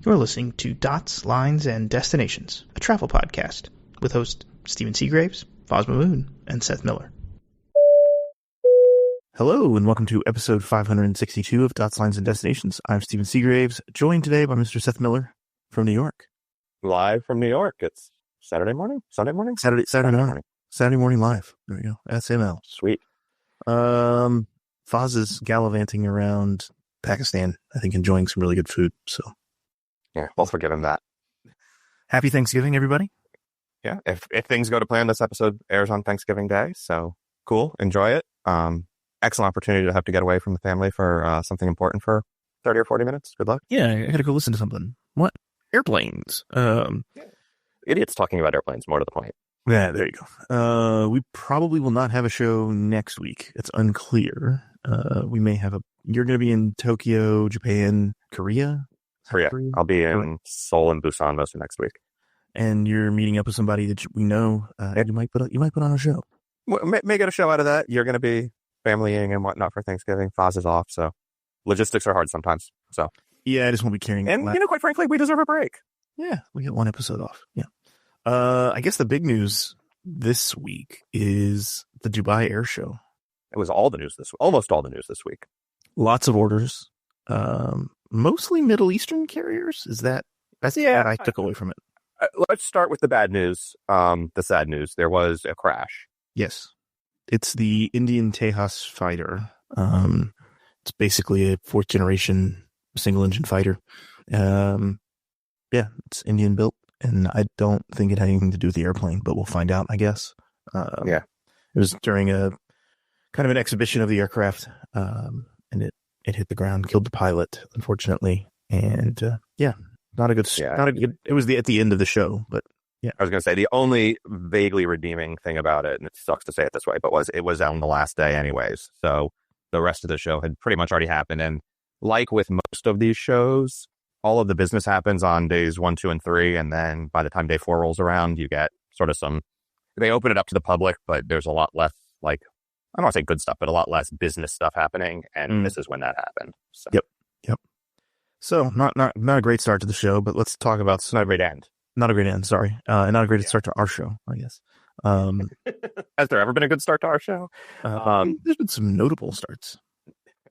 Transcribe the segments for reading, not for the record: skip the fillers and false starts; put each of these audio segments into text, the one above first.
You're listening to Dots, Lines, and Destinations, a travel podcast with hosts Stephen Seagraves, Fosma Moon, and Seth Miller. Hello, and welcome to episode 562 of Dots, Lines, and Destinations. I'm Stephen Seagraves, joined today by Mr. Seth Miller from New York. Live from New York. It's Saturday morning? Saturday morning live. There we go. SML. Sweet. Foz is gallivanting around Pakistan, I think, enjoying some really good food. So, yeah, we'll forgive him that. Happy Thanksgiving, everybody. Yeah, if things go to plan, this episode airs on Thanksgiving Day. So cool. Enjoy it. Excellent opportunity to have to get away from the family for something important for 30 or 40 minutes. Good luck. Yeah, I gotta go listen to something. What? Airplanes. Idiots talking about airplanes, more to the point. Yeah, there you go. We probably will not have a show next week. It's unclear. We may have you're going to be in Tokyo, Japan, Korea? Korea. I'll be in Seoul and Busan most of next week. And you're meeting up with somebody that we know. You might put on a show. Well, may get a show out of that. You're going to be familying and whatnot for Thanksgiving. Foz is off, so logistics are hard sometimes. So yeah, I just won't be carrying. And quite frankly, we deserve a break. Yeah, we get one episode off. Yeah. I guess the big news this week is the Dubai Air Show. It was almost all the news this week. Lots of orders. Mostly Middle Eastern carriers. That's what I took away from it. Let's start with the bad news. The sad news. There was a crash. Yes. It's the Indian Tejas fighter. It's basically a fourth generation single engine fighter. It's Indian built, and I don't think it had anything to do with the airplane, but we'll find out, I guess. It was during a kind of an exhibition of the aircraft, and it hit the ground, killed the pilot, unfortunately. And not a good. It was at the end of the show, but yeah. I was going to say the only vaguely redeeming thing about it, and it sucks to say it this way, but it was on the last day anyways. So the rest of the show had pretty much already happened. And like with most of these shows, all of the business happens on days 1, 2, and 3. And then by the time day 4 rolls around, you get sort of they open it up to the public, but there's a lot less, I don't want to say good stuff, but a lot less business stuff happening. And this is when that happened. So. Yep. So not a great start to the show, but let's talk about it's not a great end. Not a great end, sorry. And not a great start to our show, I guess. Has there ever been a good start to our show? There's been some notable starts.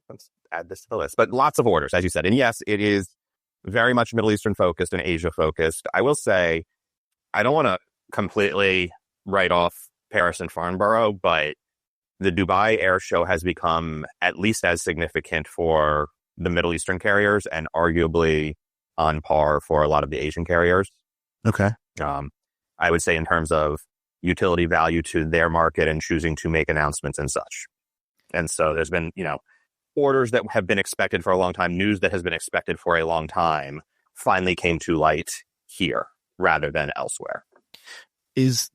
Let's add this to the list. But lots of orders, as you said. And yes, it is very much Middle Eastern focused and Asia focused. I will say, I don't want to completely write off Paris and Farnborough, but the Dubai Air Show has become at least as significant for the Middle Eastern carriers and arguably on par for a lot of the Asian carriers. Okay. I would say in terms of utility value to their market and choosing to make announcements and such. And so there's been, orders that have been expected for a long time, news that has been expected for a long time, finally came to light here rather than elsewhere. Is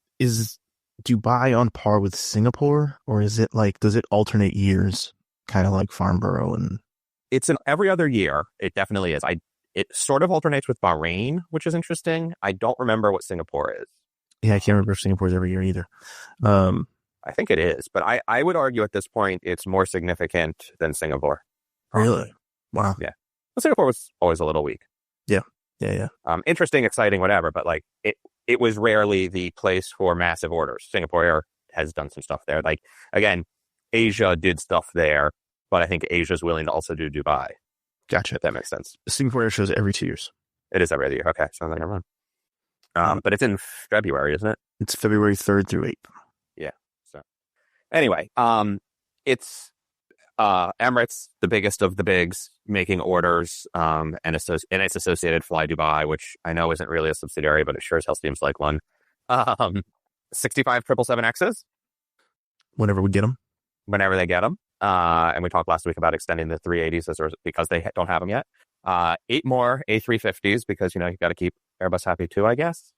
Dubai on par with Singapore, or is it does it alternate years, kind of like Farnborough? And it's an every other year. It definitely is. It sort of alternates with Bahrain, which is interesting. I don't remember what Singapore is. Yeah, I can't remember if Singapore's every year either. I think it is, but I would argue at this point it's more significant than Singapore. Really? Wow. Yeah. Well, Singapore was always a little weak. Yeah. Interesting, exciting, whatever, but it was rarely the place for massive orders. Singapore Air has done some stuff there. Again, Asia did stuff there, but I think Asia's willing to also do Dubai. Gotcha. If that makes sense. Singapore Air shows every 2 years. It is every other year. Okay, so never mind. But it's in February, isn't it? It's February 3rd through 8th. Yeah. So anyway, it's Emirates, the biggest of the bigs, making orders, and its associated Fly Dubai, which I know isn't really a subsidiary, but it sure as hell seems like one. 65 777Xs. Whenever we get them. Whenever they get them. And we talked last week about extending the 380s because they don't have them yet. 8 more A350s because, you got to keep Airbus happy too, I guess.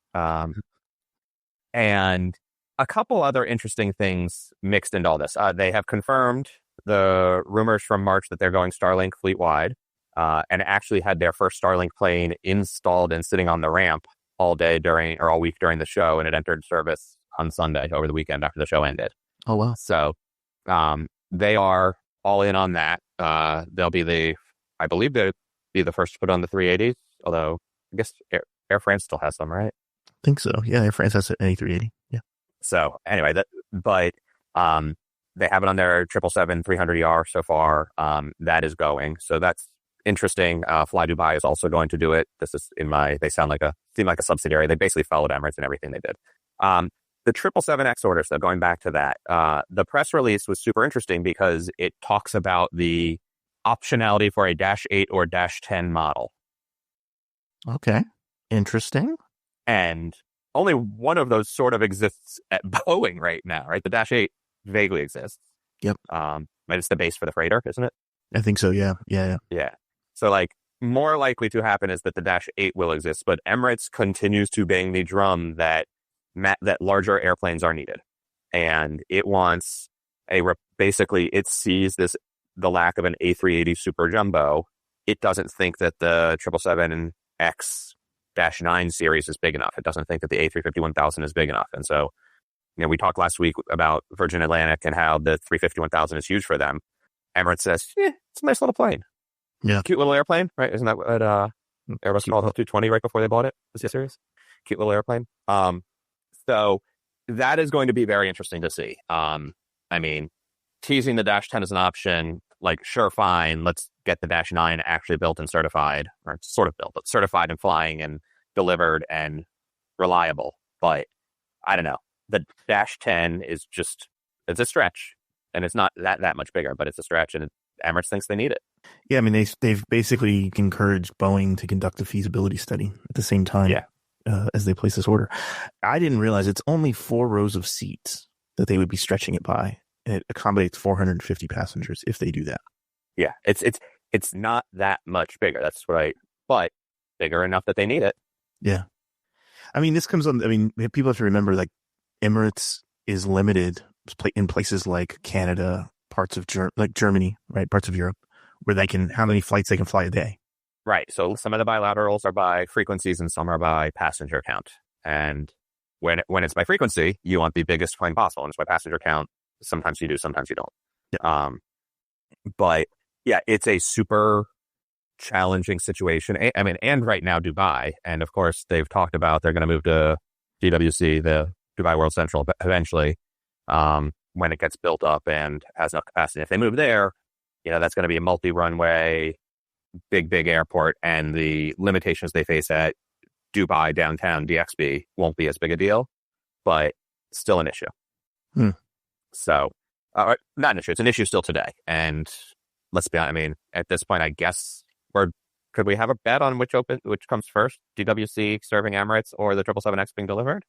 And a couple other interesting things mixed into all this. They have confirmed the rumors from March that they're going Starlink fleet-wide, and actually had their first Starlink plane installed and sitting on the ramp all week during the show, and it entered service on Sunday over the weekend after the show ended. Oh, wow. So they are all in on that. I believe they'll be the first to put on the 380s, although I guess Air France still has some, right? I think so. Yeah, Air France has an A380. Yeah. So anyway, they have it on their 777-300ER so far. That is going. So that's interesting. Fly Dubai is also going to do it. This is they seem like a subsidiary. They basically followed Emirates in everything they did. The 777X orders, though, going back to that, the press release was super interesting because it talks about the optionality for a -8 or -10 model. Okay. Interesting. And only one of those sort of exists at Boeing right now, right? The -8 vaguely exists. Yep. But it's the base for the freighter, isn't it? I think so. Yeah. Yeah. So more likely to happen is that the -8 will exist, but Emirates continues to bang the drum that larger airplanes are needed. And it wants basically it sees the lack of an A380 Super Jumbo. It doesn't think that the 777X-9 series is big enough. It doesn't think that the A350-1000 is big enough. And so, we talked last week about Virgin Atlantic and how the 350-1000 is huge for them. Emirates says, it's a nice little plane. Yeah. Cute little airplane, right? Isn't that what Airbus called the 220 right before they bought it? Was the series? Cute little airplane. So that is going to be very interesting to see. Teasing the -10 as an option, sure, fine. Let's get the -9 actually built and certified, or sort of built, but certified and flying and delivered and reliable. But I don't know. The -10 is it's a stretch, and it's not that much bigger, but it's a stretch, and Emirates thinks they need it. Yeah, they've basically encouraged Boeing to conduct a feasibility study at the same time. Yeah. As they place this order. I didn't realize it's only 4 rows of seats that they would be stretching it by. It accommodates 450 passengers if they do that. Yeah, it's not that much bigger. That's right, but bigger enough that they need it. Yeah. This comes on, people have to remember, Emirates is limited in places like Canada, parts of Germany, right? Parts of Europe, where how many flights they can fly a day. Right. So some of the bilaterals are by frequencies and some are by passenger count. And when it's by frequency, you want the biggest plane possible. And it's by passenger count. Sometimes you do, sometimes you don't. Yeah. But yeah, it's a super challenging situation. And right now Dubai, and of course they've talked about they're going to move to DWC, the Dubai World Central, eventually, when it gets built up and has enough capacity. If they move there, that's going to be a multi-runway, big airport, and the limitations they face at Dubai downtown DXB won't be as big a deal, but still an issue. So, not an issue. It's an issue still today. And let's be honest, at this point, I guess could we have a bet on which comes first? DWC serving Emirates or the 777X being delivered?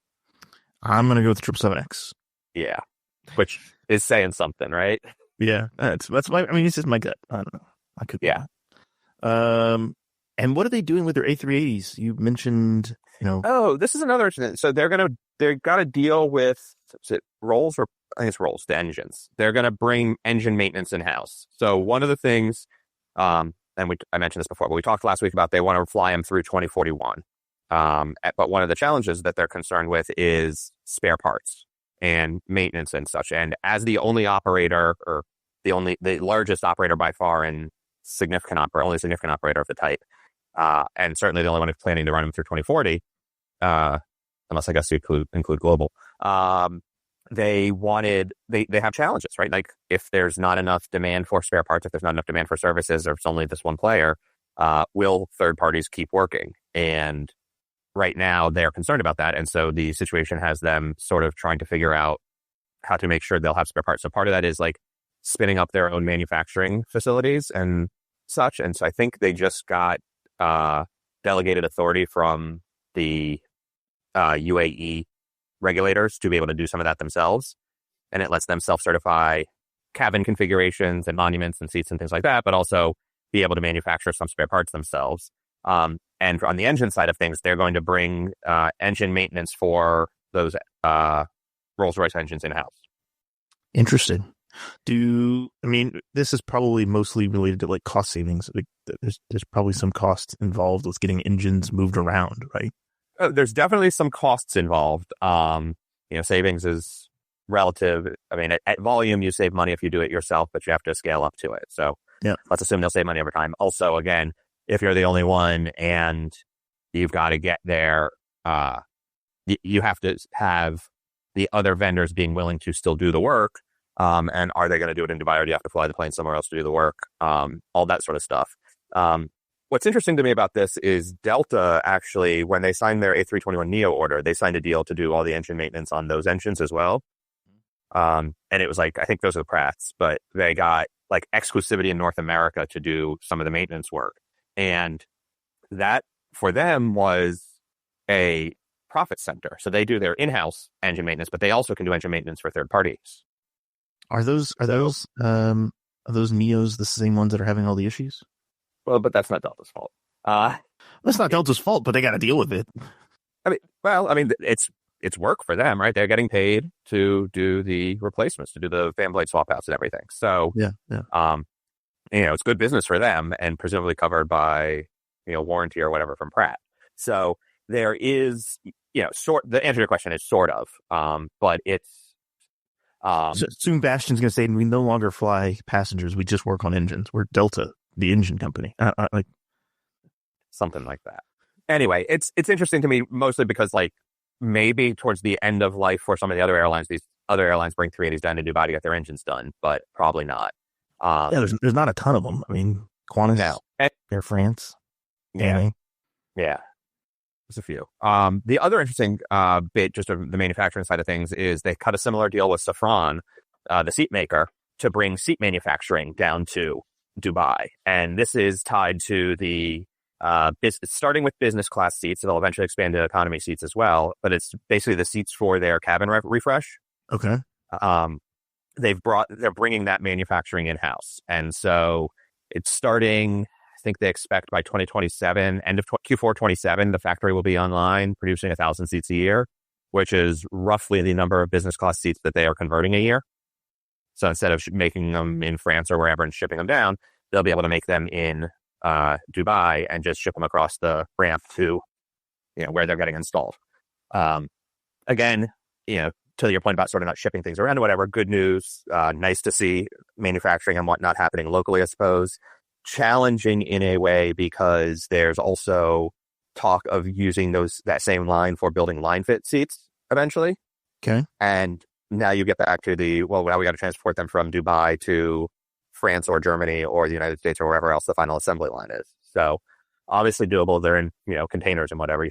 I'm going to go with the 777X. Yeah. Which is saying something, right? Yeah. That's my, it's just my gut. I don't know. I could. Yeah. And what are they doing with their A380s? You mentioned, Oh, this is another incident. So they've got to deal with, is it Rolls or I think it's Rolls, the engines. They're going to bring engine maintenance in-house. So one of the things, I mentioned this before, but we talked last week about they want to fly them through 2041. But one of the challenges that they're concerned with is spare parts and maintenance and such. And as the only operator, or the largest operator by far and only significant operator of the type, and certainly the only one who's planning to run them through 2040, unless I guess you include global. They have challenges, right? If there's not enough demand for spare parts, if there's not enough demand for services, or if it's only this one player, will third parties keep working? And right now they're concerned about that. And so the situation has them sort of trying to figure out how to make sure they'll have spare parts. So part of that is spinning up their own manufacturing facilities and such. And so I think they just got delegated authority from the UAE regulators to be able to do some of that themselves. And it lets them self-certify cabin configurations and monuments and seats and things like that, but also be able to manufacture some spare parts themselves. And on the engine side of things, they're going to bring engine maintenance for those Rolls-Royce engines in-house. Interesting. This is probably mostly related to cost savings. There's probably some cost involved with getting engines moved around, right? There's definitely some costs involved. Savings is relative. At volume, you save money if you do it yourself, but you have to scale up to it. So yeah, let's assume they'll save money over time. Also, again, if you're the only one and You've got to get there. You have to have the other vendors being willing to still do the work. And are they going to do it in Dubai, or do you have to fly the plane somewhere else to do the work? All that sort of stuff. What's interesting to me about this is Delta actually, when they signed their A321neo order, they signed a deal to do all the engine maintenance on those engines as well. And it was like, I think those are the Pratts, but they got like exclusivity in North America to do some of the maintenance work. And that for them was a profit center. So they do their in-house engine maintenance, but they also can do engine maintenance for third parties. Are those Neos the same ones that are having all the issues? Well, but that's not Delta's fault. That's not Delta's fault, but they got to deal with it. I mean, it's work for them, right? They're getting paid to do the replacements, to do the fan blade swap outs and everything. So, yeah. It's good business for them and presumably covered by, warranty or whatever from Pratt. So there is, the answer to your question is sort of, but it's. So soon Bastion's going to say, we no longer fly passengers. We just work on engines. We're Delta, the engine company. Like something like that. Anyway, it's interesting to me mostly because like maybe towards the end of life for some of the other airlines, these other airlines bring 380s down to Dubai to get their engines done, but probably not. There's not a ton of them. I mean, Qantas, Air France. Yeah. There's a few. The other interesting bit, just of the manufacturing side of things, is they cut a similar deal with Safran, the seat maker, to bring seat manufacturing down to Dubai. And this is tied to the starting with business class seats. It'll eventually expand to economy seats as well. But it's basically the seats for their cabin refresh. Okay. They're bringing that manufacturing in-house. And so it's starting, I think they expect by 2027, end of Q4 27, the factory will be online producing 1,000 seats a year, which is roughly the number of business class seats that they are converting a year. So instead of making them in France or wherever and shipping them down, they'll be able to make them in Dubai and just ship them across the ramp to, where they're getting installed. Again, to your point about sort of not shipping things around or whatever, good news. Nice to see manufacturing and whatnot happening locally, I suppose. Challenging in a way because there's also talk of using that same line for building line fit seats eventually. Okay. And now you get back to now we got to transport them from Dubai to France or Germany or the United States or wherever else the final assembly line is. So obviously doable. They're in, containers and whatever.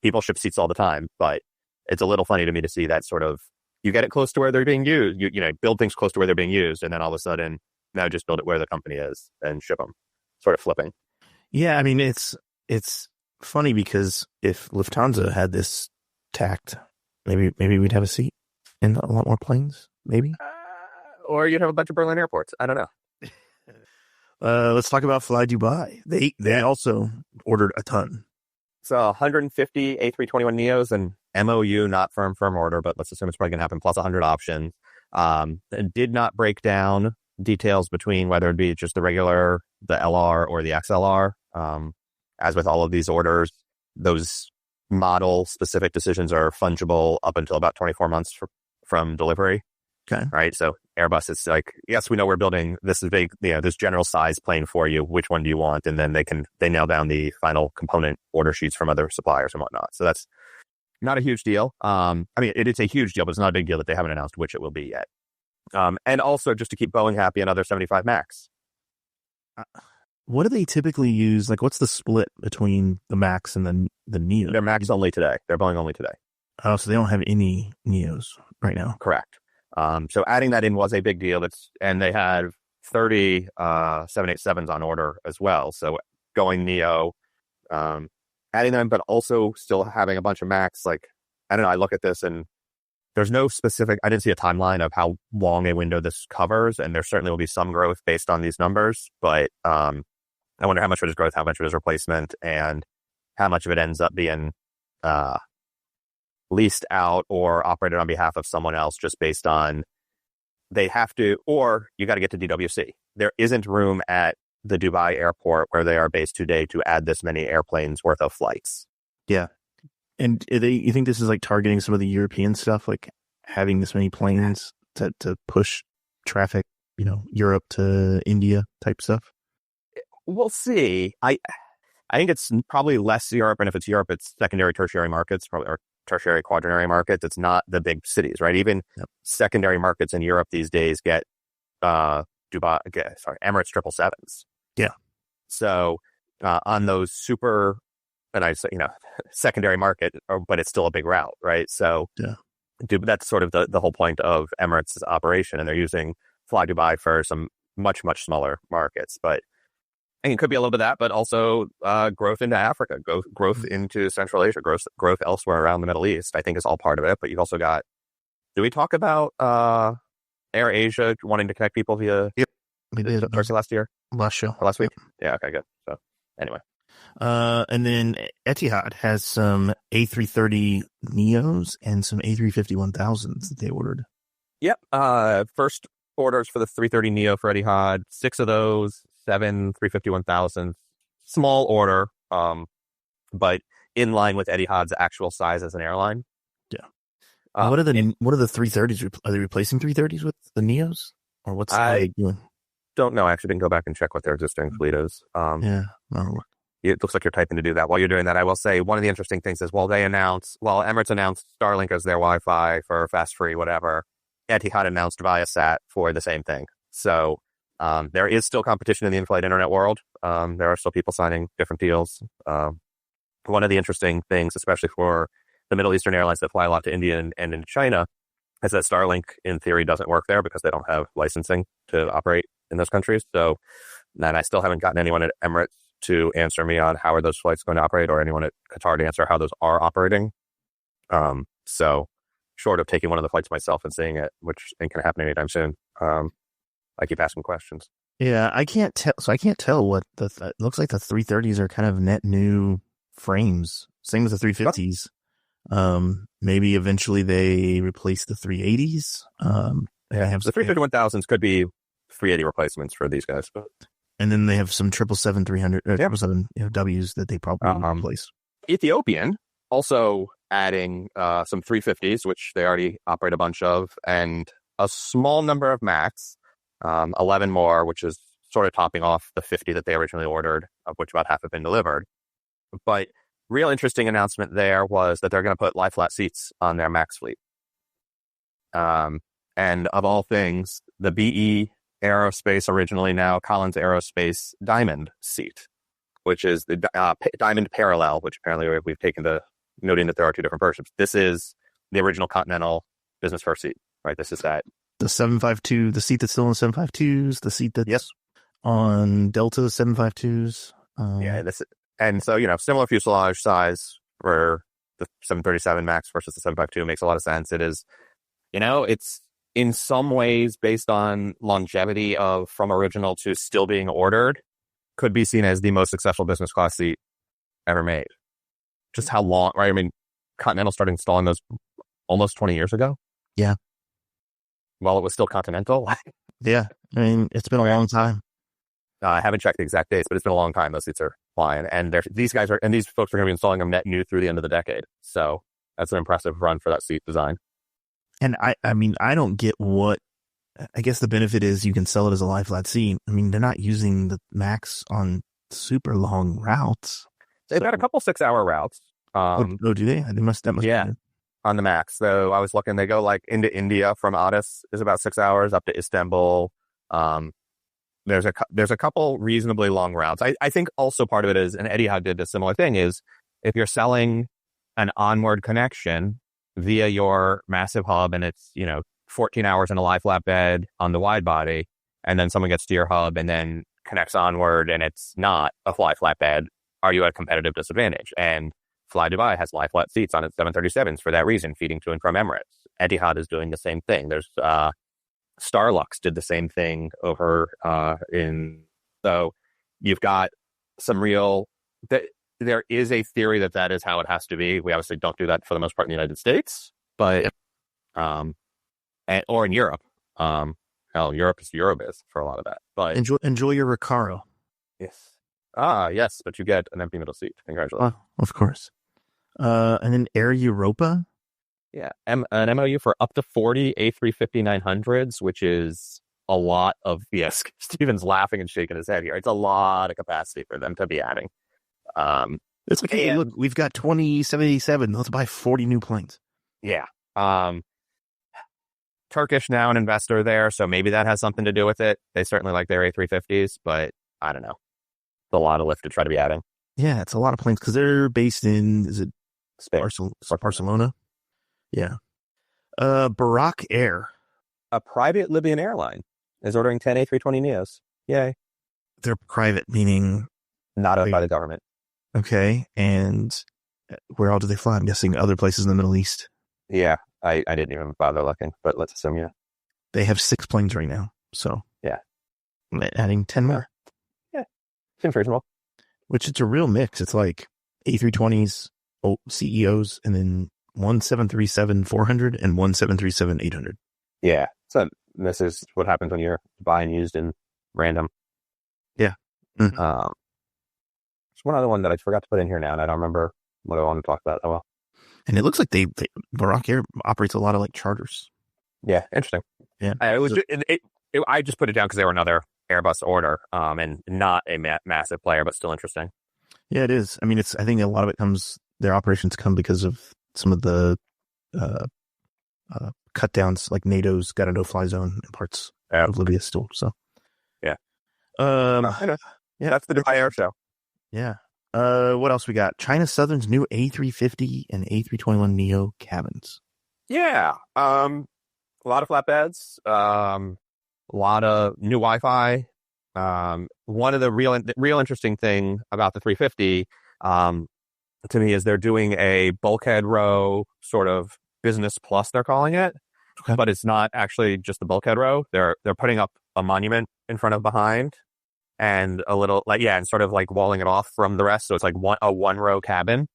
People ship seats all the time, but it's a little funny to me to see that sort of, you get it close to where they're being used, build things close to where they're being used. And then all of a sudden now just build it where the company is and ship them, sort of flipping. Yeah. I mean, it's funny because if Lufthansa had this tact, maybe we'd have a seat in a lot more planes, maybe. Or you'd have a bunch of Berlin airports. I don't know. Let's talk about Fly Dubai. They also ordered a ton. So 150 A321neos and MOU, not firm order, but let's assume it's probably going to happen, plus 100 options. It did not break down details between whether it'd be just the regular, the LR, or the XLR. As with all of these orders, those model specific decisions are fungible up until about 24 months from delivery. Okay. Right. So Airbus is like, yes, we know we're building this big, this general size plane for you. Which one do you want? And then they nail down the final component order sheets from other suppliers and whatnot. So that's not a huge deal. I mean, it is a huge deal, but it's not a big deal that they haven't announced which it will be yet. And also just to keep Boeing happy, another 75 Max. What do they typically use? Like, what's the split between the Max and the Neo? They're Max only today. They're Boeing only today. Oh, so they don't have any Neos right now. Correct. So adding that in was a big deal. And they had 30 787s on order as well. So going Neo, adding them, but also still having a bunch of Max. Like, I don't know. I look at this and there's no specific, I didn't see a timeline of how long a window this covers. And there certainly will be some growth based on these numbers. But I wonder how much of it is growth, how much of it is replacement, and how much of it ends up being leased out or operated on behalf of someone else just based on they have to, or you got to get to DWC. There isn't room at the Dubai airport where they are based today to add this many airplanes worth of flights. Yeah. And you think this is like targeting some of the European stuff, like having this many planes to push traffic, Europe to India type stuff? We'll see. I think it's probably less Europe, and if it's Europe, it's secondary, tertiary markets, probably, or tertiary, quaternary markets. It's not the big cities, right? Even secondary markets in Europe these days get Emirates 777s. Yeah. So on those super, and I say, secondary market, but it's still a big route, right? So that's sort of the whole point of Emirates' operation, and they're using Fly Dubai for some much, much smaller markets. But I think it could be a little bit of that, but also growth into Africa, growth into Central Asia, growth elsewhere around the Middle East, I think is all part of it. But you've also got, did we talk about Air Asia wanting to connect people via we did last year? Last week? Yeah, okay, good. So anyway. And then Etihad has some A330 Neos and some A350-1000s that they ordered. Yep. First orders for the 330 Neo for Etihad, 6 of those, 7 350-1000s. Small order, but in line with Etihad's actual size as an airline. Yeah. What are the 330s? Are they replacing 330s with the Neos? Or what's they doing? Don't know. I actually didn't go back and check what their existing fleet is. It looks like you're typing to do that. While you're doing that, I will say one of the interesting things is while Emirates announced Starlink as their Wi-Fi for fast free, whatever, Etihad announced Viasat for the same thing. So there is still competition in the in-flight internet world. There are still people signing different deals. One of the interesting things, especially for the Middle Eastern airlines that fly a lot to India and into China, is that Starlink, in theory, doesn't work there because they don't have licensing to operate in those countries. So, and I still haven't gotten anyone at Emirates to answer me on how are those flights going to operate, or anyone at Qatar to answer how those are operating. So, short of taking one of the flights myself and seeing it, which ain't going to happen anytime soon, I keep asking questions. Yeah, I can't tell. So I can't tell what it looks like. The 330s are kind of net new frames. Same with the 350s. Maybe eventually they replace the 380s. The 350-1000s could be 380 replacements for these guys. And then they have some 777-300, 777 Ws that they probably replace. Ethiopian also adding some 350s, which they already operate a bunch of, and a small number of Max, 11 more, which is sort of topping off the 50 that they originally ordered, of which about half have been delivered. But real interesting announcement there was that they're going to put lie-flat seats on their Max fleet. And of all things, the BE Aerospace, originally now Collins Aerospace Diamond seat, which is the Diamond Parallel, which apparently we've taken to noting that there are two different versions. This is the original Continental business first seat, right? This is that. The 752, the seat that's still on the 752s, the seat that's on Delta 752s. And so, similar fuselage size for the 737 MAX versus the 752 makes a lot of sense. It is, it's in some ways based on longevity of from original to still being ordered, could be seen as the most successful business class seat ever made. Just how long, right? I mean, Continental started installing those almost 20 years ago. Yeah. While it was still Continental. Yeah. I mean, it's been a long time. I haven't checked the exact dates, but it's been a long time those seats are flying. And these folks are going to be installing them net new through the end of the decade. So that's an impressive run for that seat design. And I mean, I don't get I guess the benefit is you can sell it as a lie flat seat. I mean, they're not using the Max on super long routes. They've got a couple 6-hour routes. Do they? That must be on the Max. So I was looking, they go like into India from Addis is about 6 hours up to Istanbul. There's a couple reasonably long routes. I think also part of it is, and Etihad did a similar thing, is if you're selling an onward connection via your massive hub and it's, 14 hours in a lie flat bed on the wide body, and then someone gets to your hub and then connects onward and it's not a lie flat bed, are you at a competitive disadvantage? And Fly Dubai has lie flat seats on its 737s for that reason, feeding to and from Emirates. Etihad is doing the same thing. There's Starlux did the same thing over so you've got some real there is a theory that is how it has to be. We obviously don't do that for the most part in the United States, but or in Europe. Europe is Eurobiz for a lot of that. But enjoy your Recaro. Yes. Yes, but you get an empty middle seat. Congratulations. Of course. And then Air Europa. Yeah, an MOU for up to 40 A350-900s, which is a lot of, yes, Steven's laughing and shaking his head here. It's a lot of capacity for them to be adding. It's like, hey, look, we've got 2077. Let's buy 40 new planes. Yeah. Turkish now an investor there, so maybe that has something to do with it. They certainly like their A350s, but I don't know. It's a lot of lift to try to be adding. Yeah, it's a lot of planes because they're based in, is it Barcelona? Yeah. Barak Air. A private Libyan airline is ordering 10 A320neos. Yay. They're private, meaning not owned by the government. Okay. And where all do they fly? I'm guessing other places in the Middle East. Yeah. I didn't even bother looking, but let's assume, yeah. They have 6 planes right now. So, yeah. Adding 10 more. Yeah. Seems reasonable. Which it's a real mix. It's like A320s, CEOs, and then one 737-400 and one 737-800. Yeah. So this is what happens when you're buying used in random. Yeah. Mm-hmm. There's one other one that I forgot to put in here now, and I don't remember what I want to talk about. Oh, well. And it looks like Barak Air operates a lot of like charters. Yeah. Interesting. Yeah. I just put it down because they were another Airbus order, and not a massive player, but still interesting. Yeah, it is. I mean, I think a lot of it their operations come because of some of the cut downs, like NATO's got a no-fly zone in parts of Libya still. So, yeah. I know. Yeah, that's the Dubai Air Show. Yeah. What else we got? China Southern's new A350 and A321neo cabins. Yeah. A lot of flatbeds. A lot of new Wi-Fi. One of the real interesting thing about the 350, to me, is they're doing a bulkhead row sort of business plus, they're calling it, but it's not actually just the bulkhead row. They're putting up a monument in front of behind, and a little and sort of like walling it off from the rest. So it's like a one row cabin,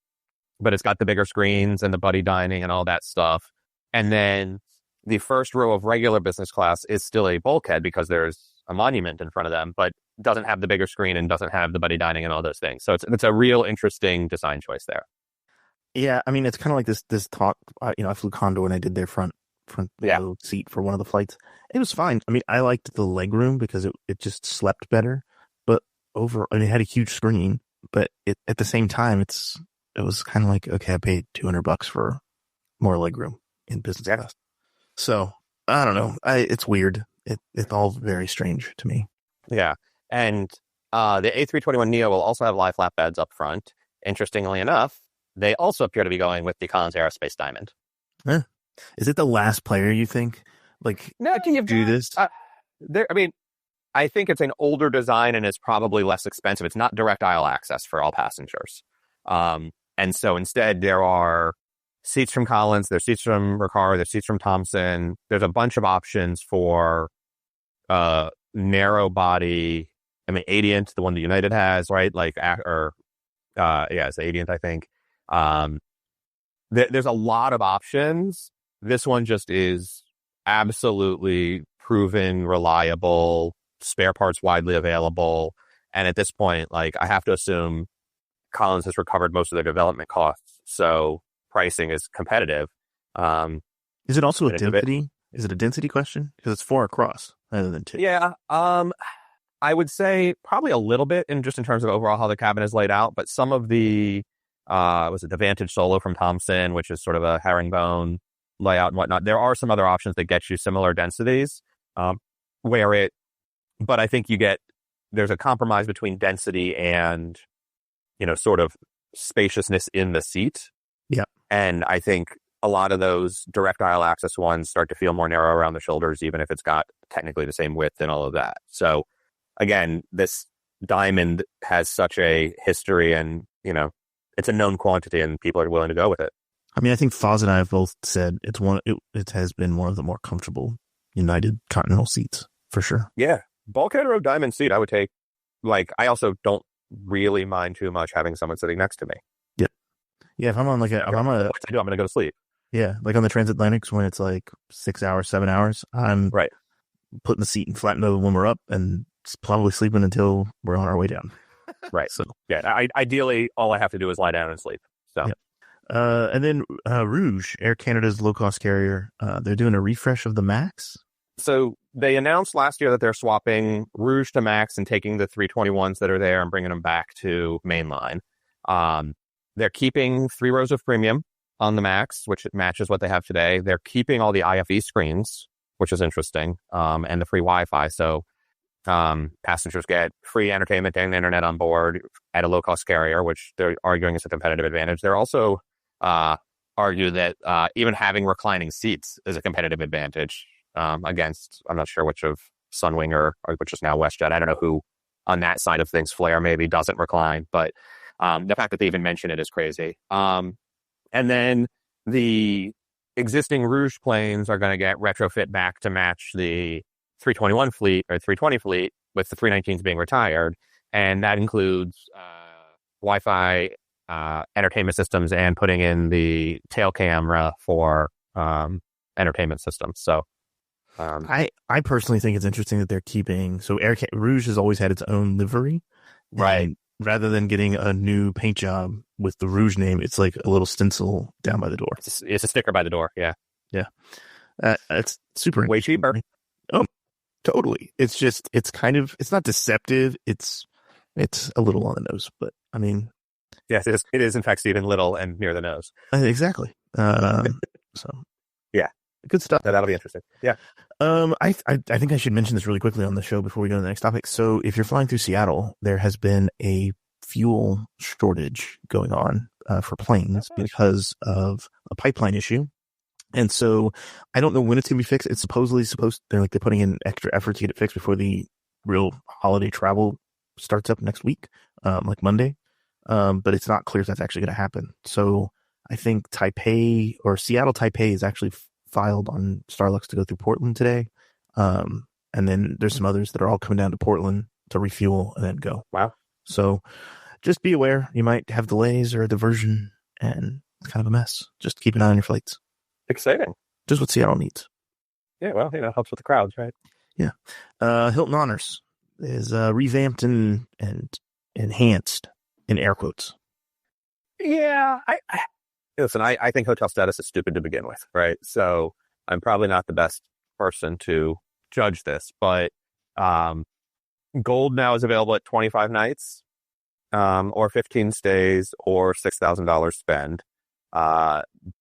but it's got the bigger screens and the buddy dining and all that stuff. And then the first row of regular business class is still a bulkhead because there's a monument in front of them, but doesn't have the bigger screen and doesn't have the buddy dining and all those things. So it's a real interesting design choice there. Yeah, I mean, it's kind of like this talk. I flew Condor and I did their front seat for one of the flights. It was fine. I mean, I liked the legroom because it just slept better. But it had a huge screen. But at the same time, it was kind of like, okay, I paid $200 for more legroom in business class. So I don't know. It's weird. It's all very strange to me. Yeah, and the A321neo will also have live flatbeds up front. Interestingly enough, they also appear to be going with the Collins Aerospace Diamond. Is it the last player you think? Do this? I think it's an older design and it's probably less expensive. It's not direct aisle access for all passengers. And so instead there are seats from Collins, there's seats from Recaro, there's seats from Thomson. There's a bunch of options for narrow body. I mean, Adient, the one that United has, right? It's the Adient, I think. There's a lot of options. This one just is absolutely proven, reliable, spare parts widely available. And at this point, I have to assume Collins has recovered most of their development costs. So pricing is competitive. Is it also a density? Is it a density question? Because it's 4 across rather than 2. Yeah. I would say probably a little bit in terms of overall how the cabin is laid out, but some of the the Vantage Solo from Thomson, which is sort of a herringbone layout and whatnot. There are some other options that get you similar densities, but I think there's a compromise between density and, sort of spaciousness in the seat. Yeah. And I think a lot of those direct aisle access ones start to feel more narrow around the shoulders, even if it's got technically the same width and all of that. So again, this Diamond has such a history and, it's a known quantity and people are willing to go with it. I mean, I think Foz and I have both said it has been one of the more comfortable United Continental seats for sure. Yeah. Bulkhead row Diamond seat, I would take. I also don't really mind too much having someone sitting next to me. Yeah. Yeah. If I'm on I'm going to go to sleep. Yeah. Like on the transatlantics when it's 6 hours, 7 hours, I'm right putting the seat in flat nose when we're up and probably sleeping until we're on our way down. Right. So yeah, ideally all I have to do is lie down and sleep. So, yeah. And then Rouge, Air Canada's low-cost carrier, they're doing a refresh of the MAX. So they announced last year that they're swapping Rouge to MAX and taking the 321s that are there and bringing them back to mainline. They're keeping 3 rows of premium on the Max, which matches what they have today. They're keeping all the IFE screens, which is interesting, and the free Wi-Fi. So passengers get free entertainment and internet on board at a low-cost carrier, which they're arguing is a competitive advantage. They're also argue that even having reclining seats is a competitive advantage against, I'm not sure which of Sunwing or which is now WestJet. I don't know who on that side of things. Flair maybe doesn't recline, but the fact that they even mention it is crazy. And then the existing Rouge planes are going to get retrofit back to match the 321 fleet or 320 fleet, with the 319s being retired. And that includes Wi-Fi, entertainment systems, and putting in the tail camera for entertainment systems. So I personally think it's interesting that they're keeping, so Rouge has always had its own livery. Right. Rather than getting a new paint job with the Rouge name, it's like a little stencil down by the door. It's a sticker by the door. Yeah. Yeah. It's super way cheaper. Oh, totally. It's just, it's not deceptive. It's a little on the nose, but I mean. Yes, it is in fact Stephen, little and near the nose. Exactly. So. Yeah. Good stuff. That'll be interesting. Yeah. I think I should mention this really quickly on the show before we go to the next topic. So if you're flying through Seattle, there has been a fuel shortage going on for planes because of a pipeline issue. And so I don't know when it's going to be fixed. It's they're putting in extra effort to get it fixed before the real holiday travel starts up next week, like Monday. But it's not clear if that's actually going to happen. So I think Seattle Taipei is actually filed on Starlux to go through Portland today. And then there's some others that are all coming down to Portland to refuel and then go. Wow. So just be aware. You might have delays or a diversion, and it's kind of a mess. Just keep an eye on your flights. Exciting. Just what Seattle needs. Yeah, well, helps with the crowds, right? Yeah. Hilton Honors is revamped and enhanced, in air quotes. Yeah. Listen, I think hotel status is stupid to begin with, right? So I'm probably not the best person to judge this, but Gold now is available at 25 nights, or 15 stays, or $6,000 spend.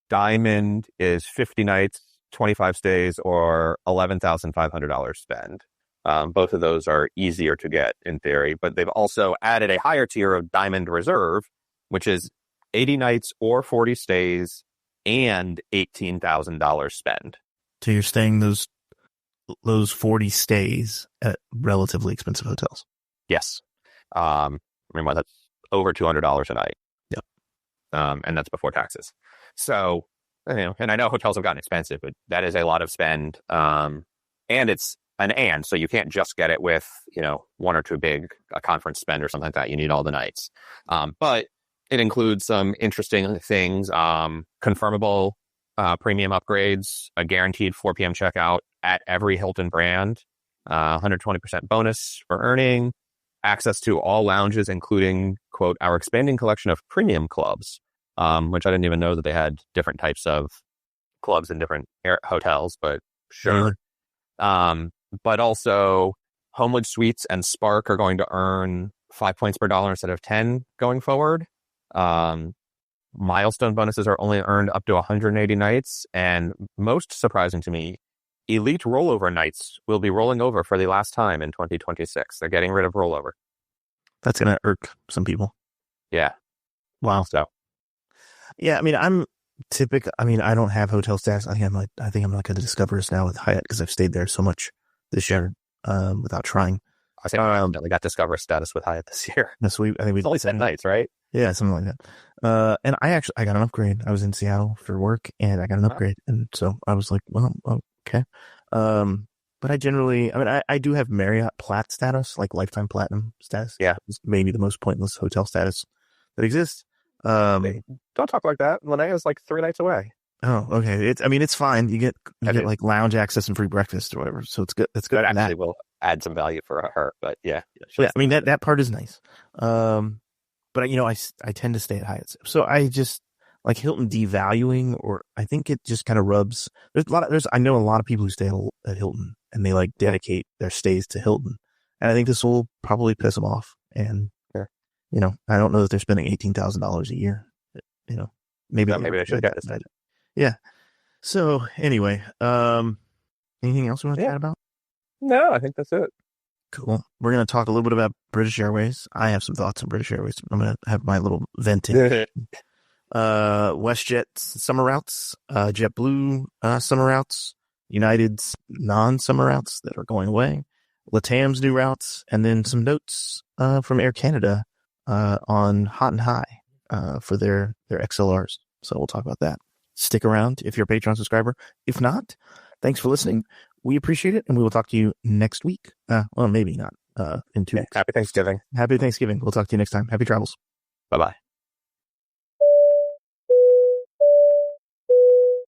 Diamond is 50 nights, 25 stays, or $11,500 spend. Both of those are easier to get in theory, but they've also added a higher tier of Diamond Reserve, which is 80 nights or 40 stays and $18,000 spend. So you're staying those 40 stays at relatively expensive hotels. Yes. That's over $200 a night. Yep. And that's before taxes. So, and I know hotels have gotten expensive, but that is a lot of spend. And it's so you can't just get it with, one or two big conference spend or something like that. You need all the nights. But it includes some interesting things, confirmable premium upgrades, a guaranteed 4 p.m. checkout at every Hilton brand, 120% bonus for earning, access to all lounges, including, quote, our expanding collection of premium clubs, which I didn't even know that they had different types of clubs in different hotels, but sure. But also Homewood Suites and Spark are going to earn 5 points per dollar instead of 10 going forward. Milestone bonuses are only earned up to 180 nights. And most surprising to me, elite rollover nights will be rolling over for the last time in 2026. They're getting rid of rollover. That's going to irk some people. Yeah. Wow. So, yeah, I don't have hotel status. I think I'm like a Discoverist now with Hyatt because I've stayed there so much this year without trying. I think I got Discover status with Hyatt this year. So I think it's only 7 nights, right? Yeah, something like that. And I got an upgrade. I was in Seattle for work, and I got an upgrade, and so I was like, well, okay. But I generally, I do have Marriott Plat status, like lifetime platinum status. Yeah, it's maybe the most pointless hotel status that exists. Don't talk like that. Linnea like 3 nights away. Oh, okay. It's fine. You get like lounge access and free breakfast or whatever. So it's good. It's good. That actually will add some value for her, but yeah. Yeah, that part is nice. But I tend to stay at Hyatt. So I just like Hilton devaluing, or I think it just kind of rubs. I know a lot of people who stay at Hilton and they dedicate their stays to Hilton. And I think this will probably piss them off. And I don't know that they're spending $18,000 a year. Maybe they should get it. Yeah. So anyway, anything else we want to chat about? No, I think that's it. Cool. We're going to talk a little bit about British Airways. I have some thoughts on British Airways. I'm going to have my little venting. WestJet summer routes, JetBlue summer routes, United's non-summer routes that are going away, LATAM's new routes, and then some notes from Air Canada on Hot and High for their XLRs. So we'll talk about that. Stick around if you're a Patreon subscriber. If not, thanks for listening. We appreciate it, and we will talk to you next week. Well, maybe not in 2 weeks. Happy Thanksgiving. Happy Thanksgiving. We'll talk to you next time. Happy travels. Bye-bye.